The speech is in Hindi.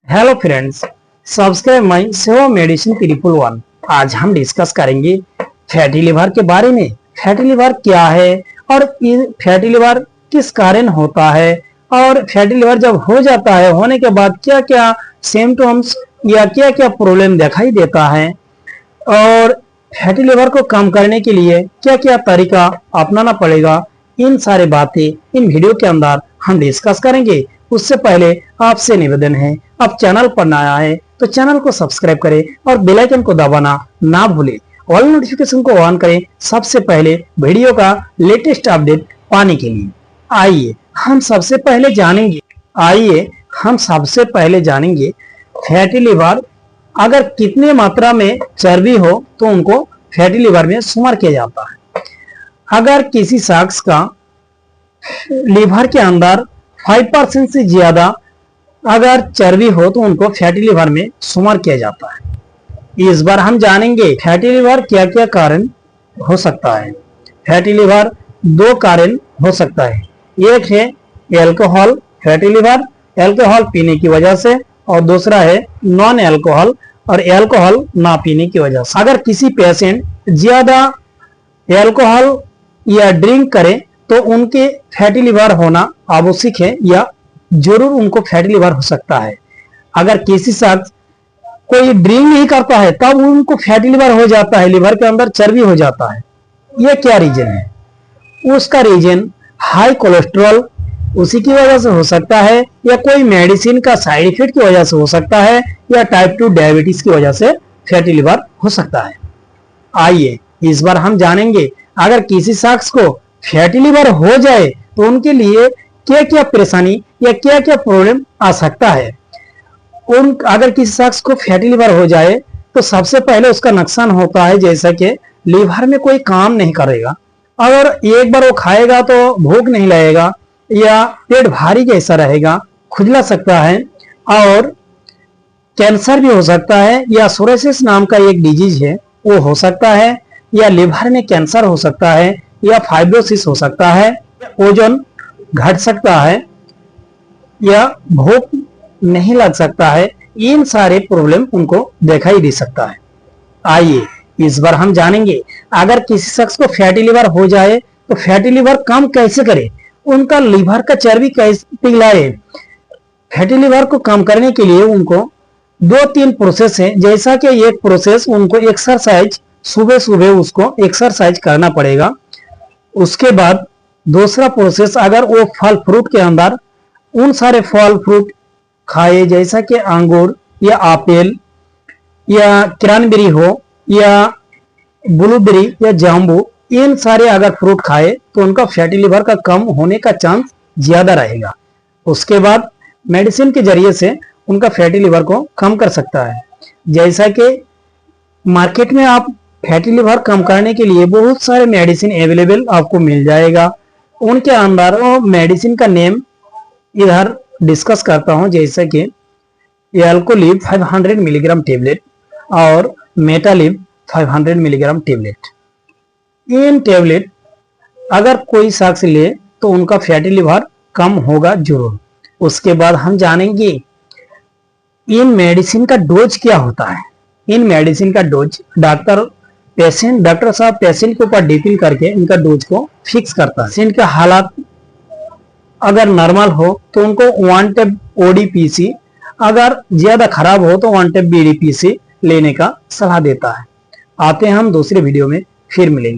हेलो फ्रेंड्स, सब्सक्राइब माई सेवा मेडिसिन 311। आज हम डिस्कस करेंगे फैटी लिवर के बारे में। फैटी लिवर क्या है और फैटी लिवर किस कारण होता है, और फैटी लिवर जब हो जाता है होने के बाद क्या क्या सिम्टम्स या क्या क्या प्रॉब्लम दिखाई देता है, और फैटी लिवर को कम करने के लिए क्या क्या तरीका अपनाना पड़ेगा, इन सारे बातें इन वीडियो के अंदर हम डिस्कस करेंगे। उससे पहले आपसे निवेदन है, आप चैनल पर नया है तो चैनल को सब्सक्राइब करें और बेल आइकन को दबाना ना भूलें। ऑल नोटिफिकेशन को ऑन करें सबसे पहले वीडियो का लेटेस्ट अपडेट पाने के लिए। आइए हम सबसे पहले जानेंगे फैटी लिवर अगर कितने मात्रा में चर्बी हो तो उनको फैटी लिवर में शुमार किया जाता है। अगर किसी शख्स का लिवर के अंदर 5% से ज्यादा अगर चर्बी हो तो उनको फैटी लिवर में शुमार किया जाता है। इस बार हम जानेंगे फैटी लिवर क्या क्या कारण हो सकता है। फैटी लिवर दो कारण हो सकता है, एक है एल्कोहल फैटी लिवर, एल्कोहल पीने की वजह से, और दूसरा है नॉन एल्कोहल और एल्कोहल ना पीने की वजह से। अगर किसी पेशेंट ज्यादा एल्कोहल या ड्रिंक करे तो उनके फैटी लिवर होना आवश्यक है या जरूर उनको फैटी लिवर हो सकता है। अगर किसी शख्स कोई ड्रिंक नहीं करता है तब उनको फैटी लिवर हो जाता है, लिवर के अंदर चर्बी हो जाता है। यह क्या रीजन है? उसका रीजन हाई कोलेस्ट्रॉल उसी की वजह से हो सकता है, या कोई मेडिसिन का साइड इफेक्ट की वजह से हो सकता है, या टाइप 2 डायबिटीज की वजह से फैटी लिवर हो सकता है। आइए इस बार हम जानेंगे अगर किसी शख्स को फैटी लिवर हो जाए तो उनके लिए क्या क्या परेशानी या क्या क्या प्रॉब्लम आ सकता है। अगर किसी शख्स को फैटी लिवर हो जाए तो सबसे पहले उसका नुकसान होता है, जैसा कि लिवर में कोई काम नहीं करेगा, अगर एक बार वो खाएगा तो भूख नहीं लगेगा, या पेट भारी जैसा रहेगा, खुजला सकता है, और कैंसर भी हो सकता है, या सोरेसिस नाम का एक डिजीज है वो हो सकता है, या लिवर में कैंसर हो सकता है, या फाइब्रोसिस हो सकता है, ओजन घट सकता है, या भूख नहीं लग सकता है। इन सारे प्रॉब्लम उनको दिखाई दे सकता है। आइए इस बार हम जानेंगे अगर किसी शख्स को फैटी लिवर हो जाए तो फैटी लिवर कम कैसे करे, उनका लिवर का चर्बी कैसे पिघलाए। फैटी लिवर को कम करने के लिए उनको 2-3 प्रोसेस है, जैसा कि एक प्रोसेस उनको एक्सरसाइज, सुबह सुबह उसको एक्सरसाइज करना पड़ेगा। उसके बाद दूसरा प्रोसेस, अगर वो फल फ्रूट के अंदर उन सारे फल फ्रूट खाए, जैसा कि अंगूर या एप्पल या क्रैनबेरी हो, या ब्लूबेरी या जाम्बू, इन सारे अगर फ्रूट खाए तो उनका फैटी लिवर का कम होने का चांस ज्यादा रहेगा। उसके बाद मेडिसिन के जरिए से उनका फैटी लिवर को कम कर सकता है। जैसा कि मार्केट में आप फैटी लिवर कम करने के लिए बहुत सारे मेडिसिन अवेलेबल आपको मिल जाएगा। उनके अंदर मेडिसिन का नेम इधर डिस्कस करता हूं, जैसे कि एल्कोलिब 500 मिलीग्राम टेबलेट और मेटालिब 500 मिलीग्राम टेबलेट। इन टेबलेट अगर कोई शख्स ले तो उनका फैटी लिवर कम होगा जरूर। उसके बाद हम जानेंगे इन मेडिसिन का डोज क्या होता है। इन मेडिसिन का डोज डॉक्टर साहब पेशेंट के ऊपर डिपेंड करके इनका डोज को फिक्स करता है। पेशेंट का हालात अगर नॉर्मल हो तो उनको 1 टेब ओडीपीसी, अगर ज्यादा खराब हो तो 1 टेब बीडीपीसी लेने का सलाह देता है। आते हैं हम दूसरे वीडियो में, फिर मिलेंगे।